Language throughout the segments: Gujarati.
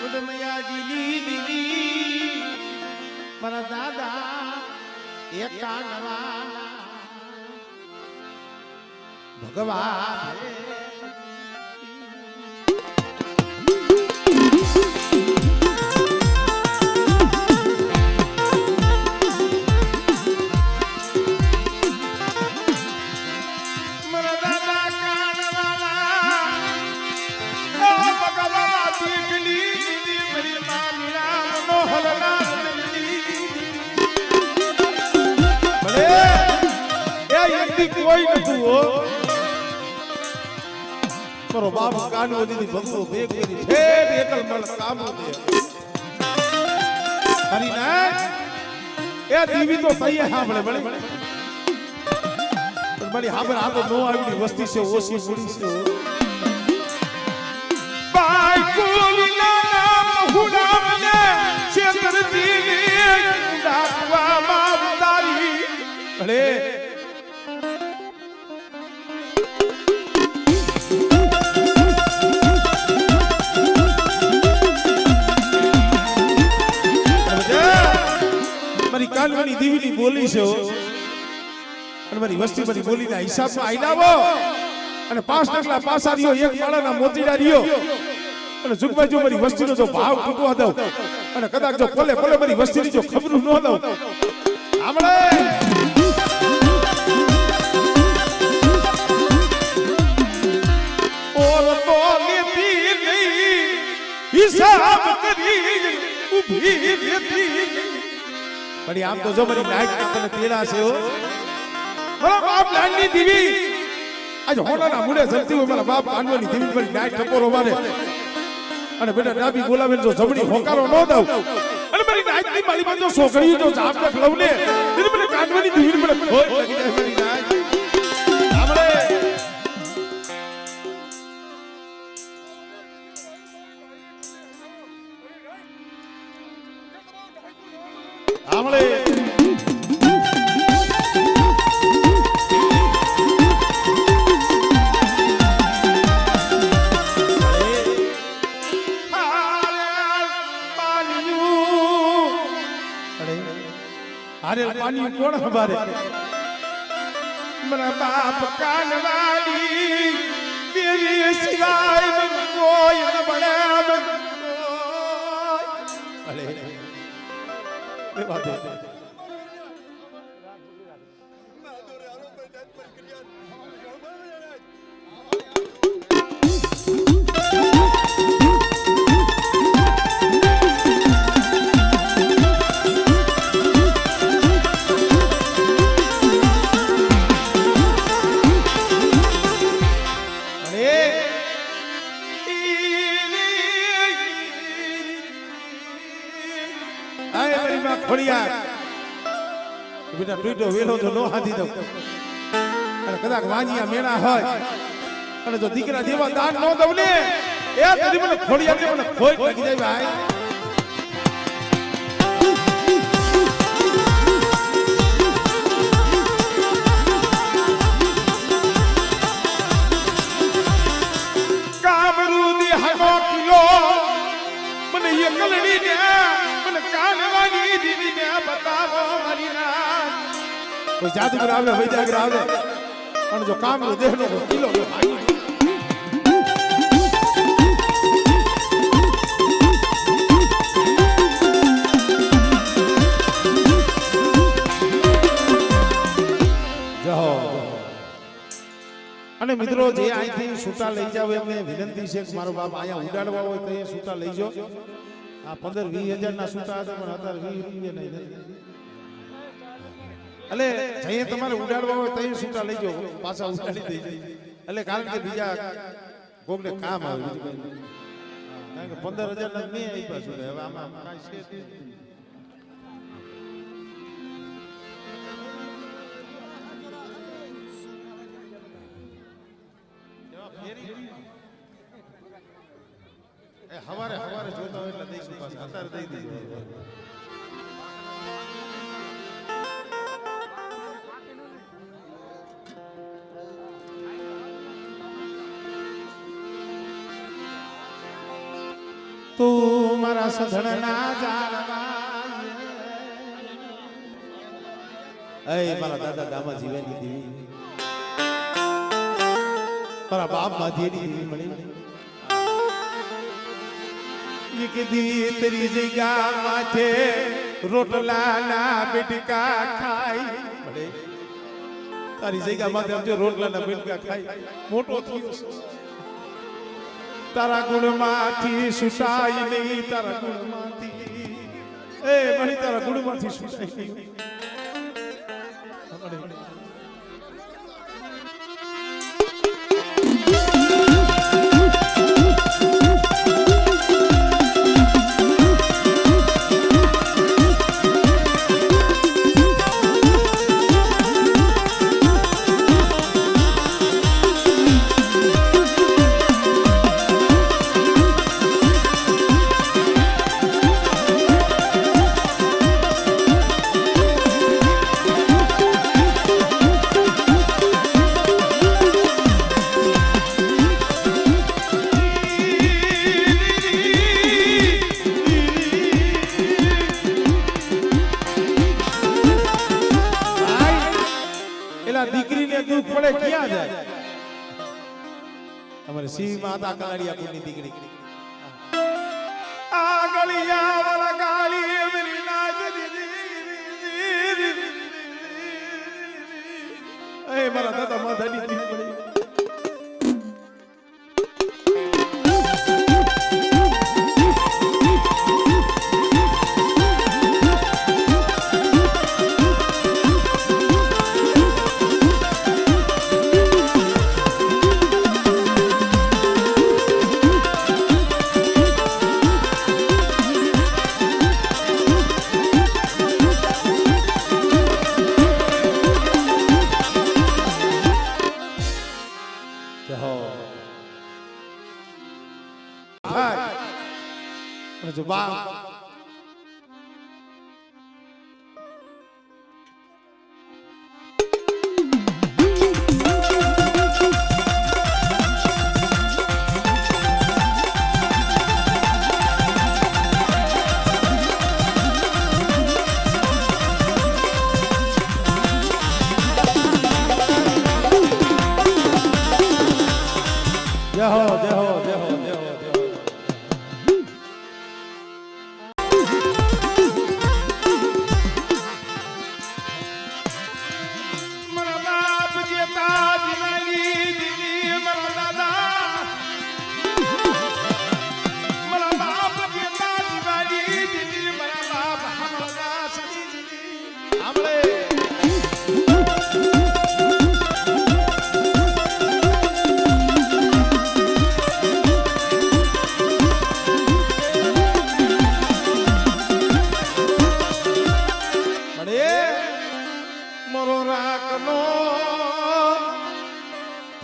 ઉદમયાજીની દીદી મારા દાદા એકાનવાના ભગવાન કોઈ નતું હો મારો બાપ કાનો દીદી ભગવો ભેગ કરી ઠેઠ એકલ મળ કામ દે હરી ના એ દીવી તો તઈએ સાંભળે બળી બળી હાબર આ તો નો આવડી વસ્તી છે ઓછી મૂડી છે બાઈ કોવિના નામ હુડામને ચેતર દીવી ડાકવા માં ઉતારી ભલે કાનવાની દીવીની બોલી છે અને મારી વસ્તી બધી બોલીના હિસાબમાં આઈલાવો અને 5 નકલા પાસા રહ્યો એક માળાના મોતીડા રહ્યો અને જુગભાઈ જો મારી વસ્તીનો જો ભાવ તૂટવા દઉં અને કદાચ જો પોલે પોલે મારી વસ્તીની જો ખબર ન દઉં આપણે ઓર તો લેતી નહીં હિસાબ કરી ઊભી રહેતી બડી આમ તો જો મારી નાઈટ તને તેડા છે હો મારા બાપ લાડની દીવી આજ હોનાના મુડે જલતી હોય મારા બાપ કાનવાની દીવી મારી નાઈટ ટપોરો મારે અને બેટા ડાબી બોલાવે જો જમણી હોકારો ન દઉં અને મારી નાઈટની મારી માં જો છોકરી જો જાપ તક લવને એને મને કાનવાની દીવી મને ખોટ લાગી જાય મારી નાઈટ આપણે આમળે પાણી કોણ હમારે મરા બાપ કાનવાલી તેરી સિવાય મન કોઈ ન બળે અલે એ વાત બેટા ટૂટો વેલો જો નો હાથી દઉં અને કદાચ વાંજિયા મેળા હોય અને જો દીકરા જેવા દાન નો દઉં ને એ કદી મને ખોડિયા મને ખોટ લાગી જાય ભાઈ કામરૂદી હનો કિલો મને એકલડી ને મને કાનવાની દીદી ને બતાવો મારી ના કોઈ જાદુગર આવે વૈદ્યગર આવે અને જો કામ નો દેહ નો કિલો નો ભાઈ અને મિત્રો જે અહીંથી છૂટા લઈ જાવ એમને વિનંતી છે કે મારો બાપ અહીંયા ઉડાડવા હોય તો એ છૂટા લઈ જાઓ આ 15-20 હજાર ના છૂટા હતા પણ અત્યારે 20 રૂપિયા નહીં એટલે જઈએ તમારે ઉડાડવા હોય તો એ છૂટા લઈ જાઓ પાછા ઉડાડી દઈ એટલે કારણ કે બીજા કોકને કામ આવે કારણ કે 15,000 ના નહીં આપ્યા છે હવે આમાં કાંઈ છે હવારે હવારે જોતા હોય એટલે દઈશું પાછા અત્યારે દઈ દીધું તું મારા સધણના જાળવા એ મારા દાદા દામા જીવાની દેવી મારા બાપ માધીની દેવી મળી ये कदी तेरी जगह माथे रोटला ना बेटका खाई बड़े तारी जगह माथे हम जो रोटला ना बेटका खाई मोटो थयो तारा गुण माथी सुसाई नहीं तारा गुण माथी ए मणी तारा गुण माथी सुसाई नहीं ક્યાં જાય અમારે સીવી માતા કાળિયા કુની દીકરી આ ગળિયા વાલા ગાલી મેરી નાચ દીદી એ મારા દાદા માથાની દીકરી जो बाप जय हो जय हो जय हो जय हो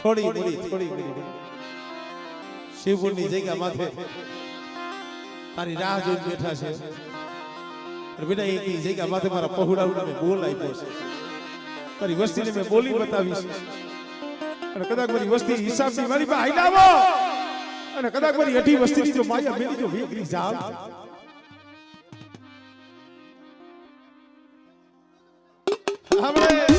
થોડી શિવપુરની જગ્યા માથે તારી રાહ જોઈને બેઠા છે અને બેટા એક જગ્યા માથે મારા પહોળા ઉડાને બોલ આપ્યો છે તારી વસ્તીને મેં બોલી બતાવી છે અને કદાચ મારી વસ્તી હિસાબની મારી પાસે હાઈલાવો અને કદાચ મારી અઢી વસ્તીની જો માયા મેલી જો વેગરી જાવ આપણે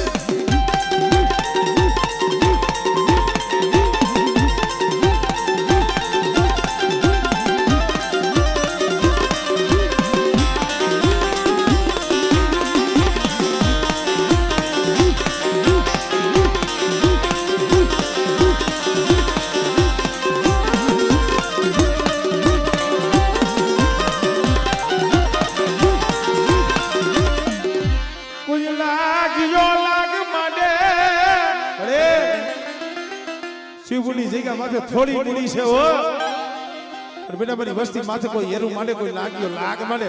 શિવપુરની જગ્યા માથે થોડી મૂડી છે હો અને બેટા મારી વસ્તી માથે કોઈ હેરું માંડે કોઈ લાગ્યો લાગ માંડે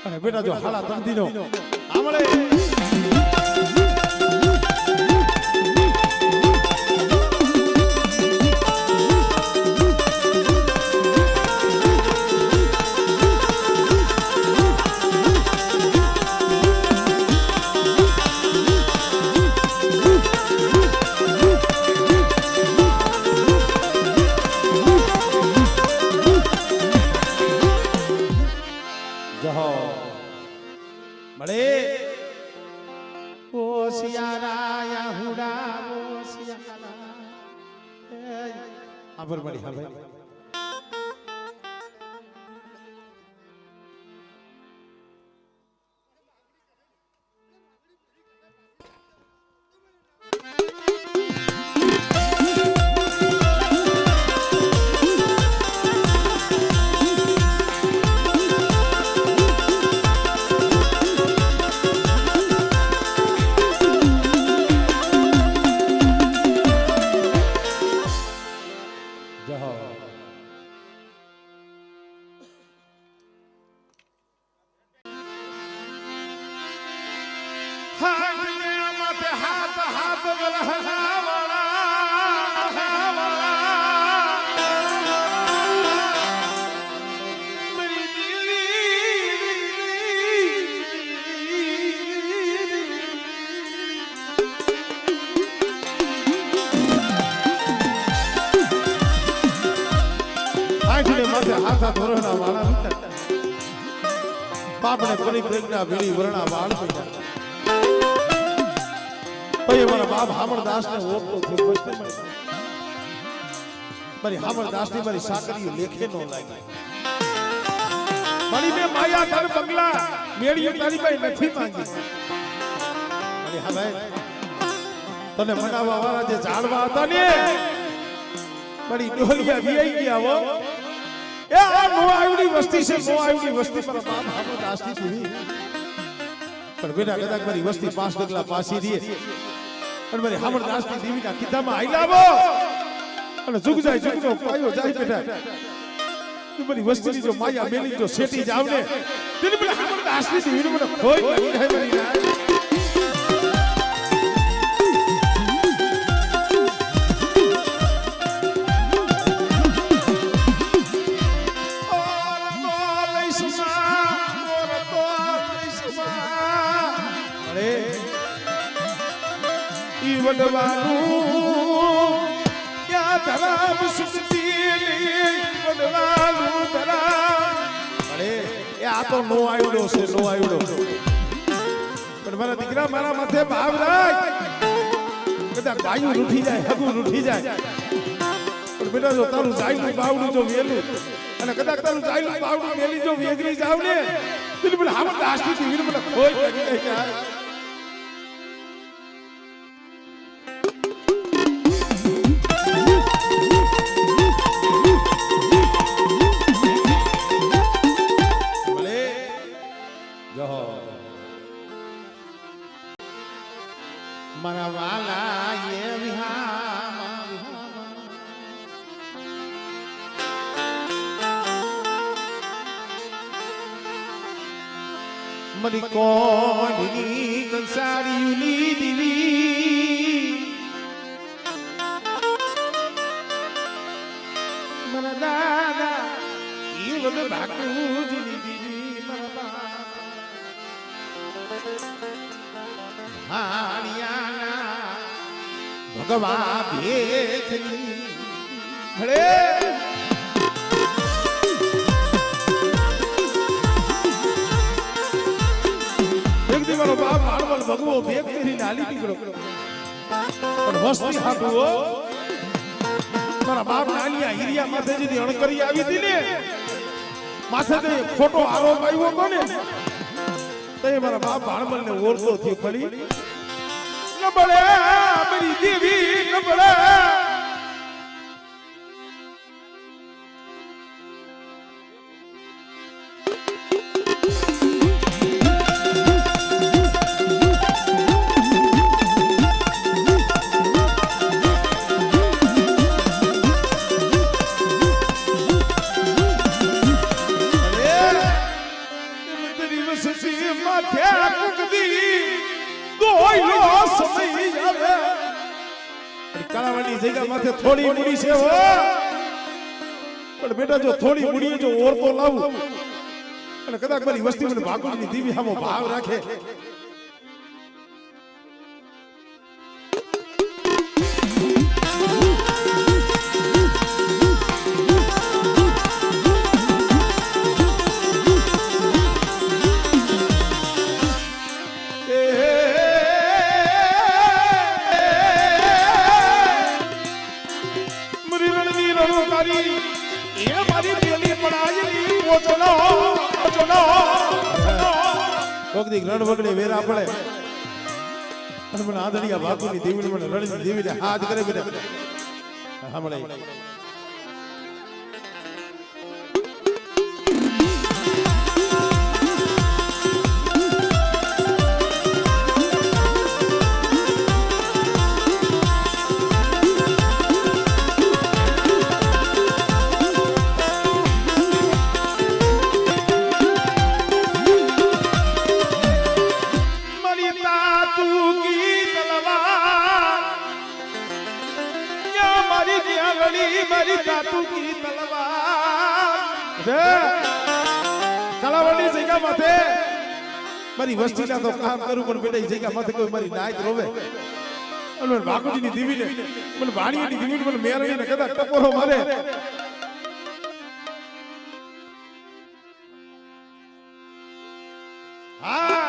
અને બેટા જો હાલા તંદીનો આમળે ભલે ઓ સિયારા હુડા ઓ સિયારા આબર પડી હા ભાઈ હાથા ધોરણા વાળા બાપને પરિપ્રેગના વીણી વર્ણા વાળ પૈયા ભાઈ મારા બાપ હામણદાસ ને ઓળખતો થયો મારી હામણદાસ ની મારી સાકરીઓ લેખે નો લાગી મારી મે માયા તાર બંગલા મેળીએ તારી ભાઈ નથી માંગી અરે હા ભાઈ તને મનાવવા વાળા જે ઝાડવા હતા ને મારી ડોલિયા વિયાઈ ગયા હો એ આ નો આવડી વસ્તી છે નો આવડી વસ્તી પર બાપ હામણદાસ ની દીવી પણ બેટા કદાચ મારી વસ્તી 5 ડગલા પાસી રહે અને મારી હામણદાસ ની દીવીના કીધામાં આઈલાવો અને જુગ જાય જુગનો પાયો જાય બેટા મારી વસ્તીની જો માયા મેલી જો સેટી જાવ ને તેની મને હામણદાસ ની દીવીને મને ખોઈ લાગી જાય મારી ના વડવાનું યા ધરામ સુખતી વડવાનું ધરામ અરે એ આ તો નો આવડો છે નો આવડો પણ મારા દીકરા મારા માથે ભાવ રાખ કદાચ ગાયું રૂઠી જાય હગું રૂઠી જાય પણ બેટા જો તારું જાયનું બાવડું જો વેલું અને કદાચ તારું જાયનું બાવડું મેલી જો વેગરી જાવ ને એટલે મને હામણદાસ ની દીવીને મને ખોઈ લાગી જાય મારા વાલા એ મરી કોની કંસારીની દીવી મારા દાદા એ વગર ભાગુજીની દીવી મારા હાણિયાના ભગવા ભેખની હળે એક દી મારો બાપ હાણવલ ભગવો ભેખ કરીને હાલી નીકળ્યો પણ વસ્તી હાટુઓ મારા બાપ નાલિયા હીરિયા માથેજી અણકરી આવી હતી ને માથે ખોટો આરોપ આવ્યો હતો ને તો મારા બાપ હાણવલ ને ઓળખો થયો પડી ન બળે મારી દેવી ન બળે થોડી મૂડી છે હો પણ બેટા જો થોડી મૂડી જો ઓરતો લાવું અને કદાચ મારી વસ્તી મને ભાગોળની દીવી સામો ભાવ રાખે એ મારી પેલી પડાયેલી ઓચનો ઓચનો કોક દી રણ વગડે વેરા પડે અને મને આદરિયા બાપુની દેવીને મને રણની દેવીને હાથ કરે બેટા સાંભળે મારી તાતુ કી તલવાર તલવારની જગ્યા માથે મારી વસ્તીના તો કામ કરું પણ બેટા એ જગ્યા માથે કોઈ મારી નાયત રોવે અને વાકુજીની દીવીને મને ભાણીની દીવીને મને મેરવીને કદાચ ટપોરો મારે હા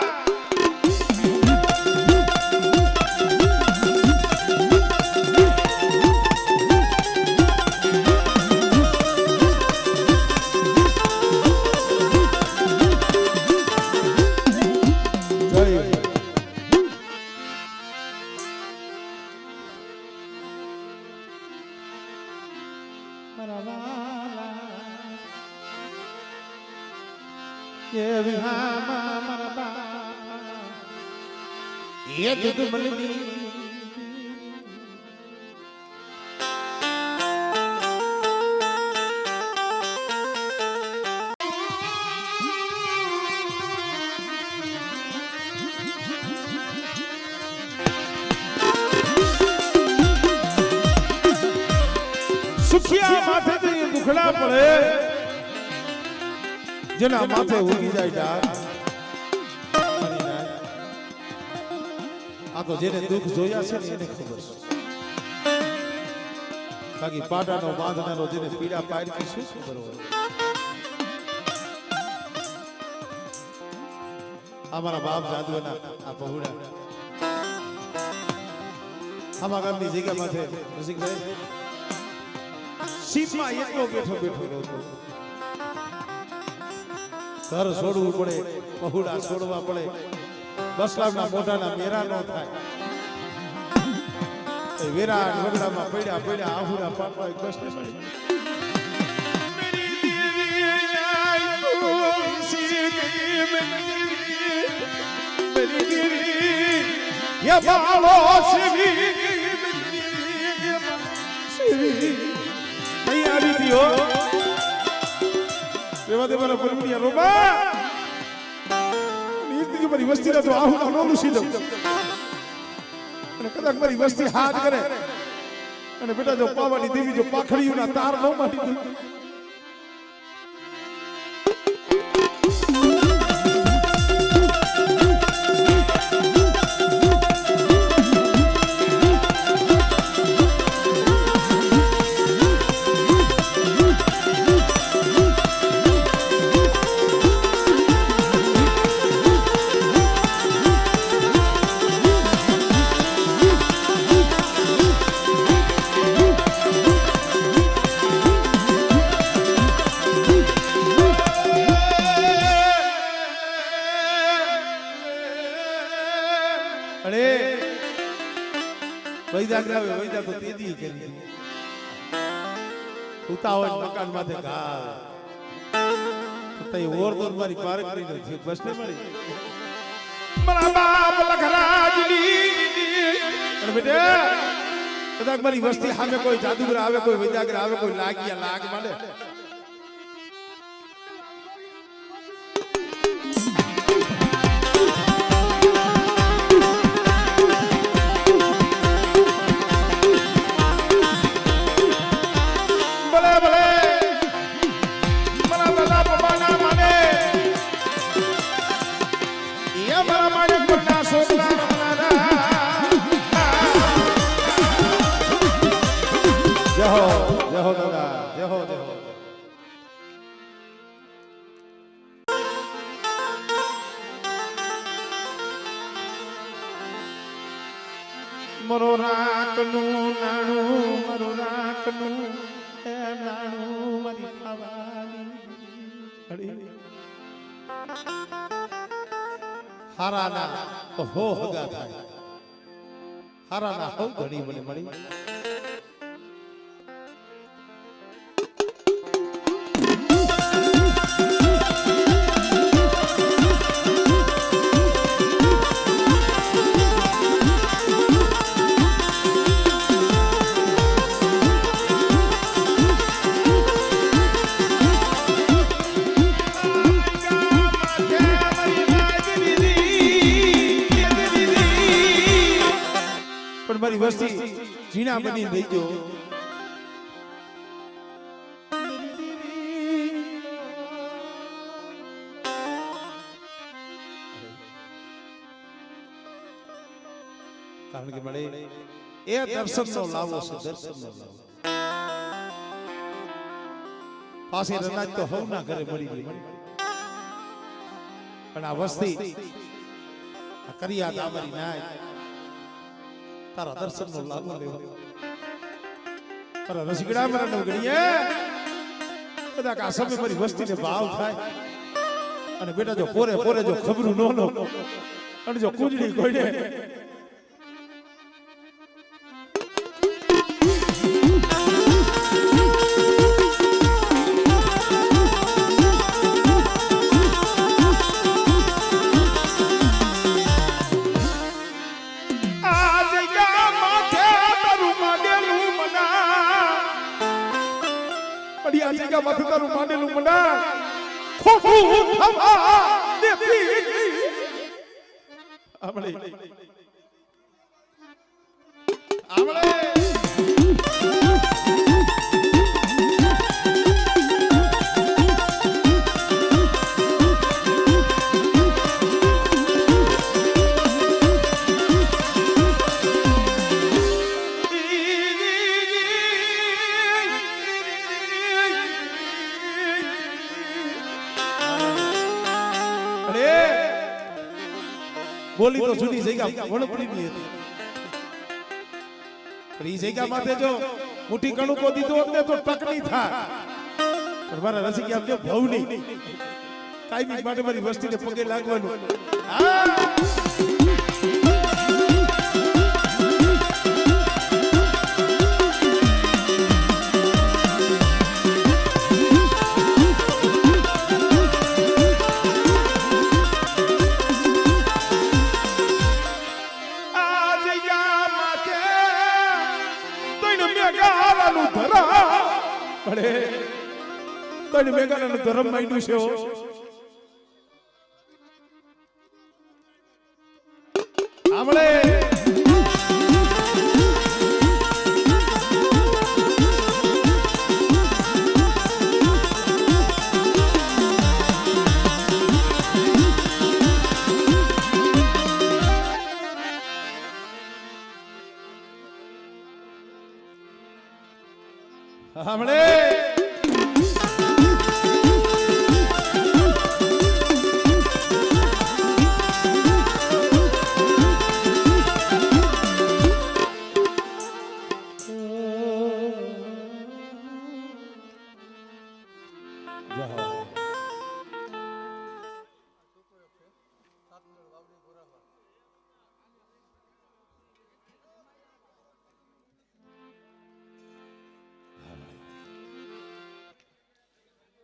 ये विहामा मरबा ये दुद मलनी सुखिया माथे तो ये दुखड़ा पड़े જેના માથે ઉગી જાય ડાળ આ તો જેને દુઃખ જોયા છે ને એને ખબર છે બાકી પાટાનો બાંધનારો જેને પીડા પાડી શું ખબર હોય અમારા બાપ જાદુના આ પહોળા આમાં ગામની જગ્યા માથે રસિકભાઈ સીપમાં એટલો બેઠો બેઠો હતો ઘર છોડવું પડે પહોળા છોડવા પડે બસલામના મોઢાના મેરા ન થાય એ વેરા વગડામાં પડ્યા પડ્યા આહુરા પાપા કષ્ટ પડે મેરી દેવી આઈ કોસી ગઈ મેરી દેવી યે બાળો સેવી સેવી નહીં આવી દીઓ રેવા દે મારા પરમણિયા રોબા નીતિ કે મારી વસ્તીના તો આહુડા નો લૂસી દઉં અને કદાચ મારી વસ્તી હાથ કરે અને બેટા જો પાવાની દેવી જો પાખડીઓના તાર ન મારી દે વૈદાગ્રાવે વૈદા તો તેદી કરી ઉતાવળ મકાન માથે ઘા તઈ ઓર દોર મારી પારક કરી નથી બસ ને મારી મારા બાપ લખરાજની અને બેટા કદાચ મારી વસ્તી સામે કોઈ જાદુગર આવે કોઈ વૈદાગ્ર આવે કોઈ લાગિયા લાગ માંડે મરો રાખનું નાણું મરો રાખનું નાણું હારાના હો હગા થાય હારાના હો ઘડી મને મળી મારી વસ્તી જીણા બની રહી ગયો કારણ કે મળે એ દર્શન નો લાવો છે દર્શન નો લાવો પાસે રનાજ તો હવ ના ઘરે મળી ગઈ પણ આ વસ્તી આ કરિયા દામરી નાય તારા દર્શન નો લાભ લેવો તારા રસગડા મરનો ગણીએ બધા કા સમય મારી વસ્તીને ભાવ થાય અને બેટા જો પોરે પોરે જો ખબરું નો લો અને જો કુંજડી કોઈને આજીકા માથે તારું માંડેલું મંડા ખોખું થવા દેતી આમળે બોલી તો જુદી જગ્યા વણપડી ની હતી પણ ઈ જગ્યા માથે જો મુઠ્ઠી કણુકો દીધો એટલે તો ટક નહીં થાય પણ મારા રસિકયા જો ભવની કાયમી માટે મારી વસ્તીને પગે લાગવાનું મેઘાના ધર્મ માંડ્યું છે આમળે આમળે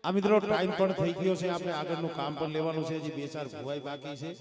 આ મિત્રો ટાઈમ પણ થઈ ગયો છે આપણે આગળનું કામ પણ લેવાનું છે હજી બે ચાર ભુવાઈ બાકી છે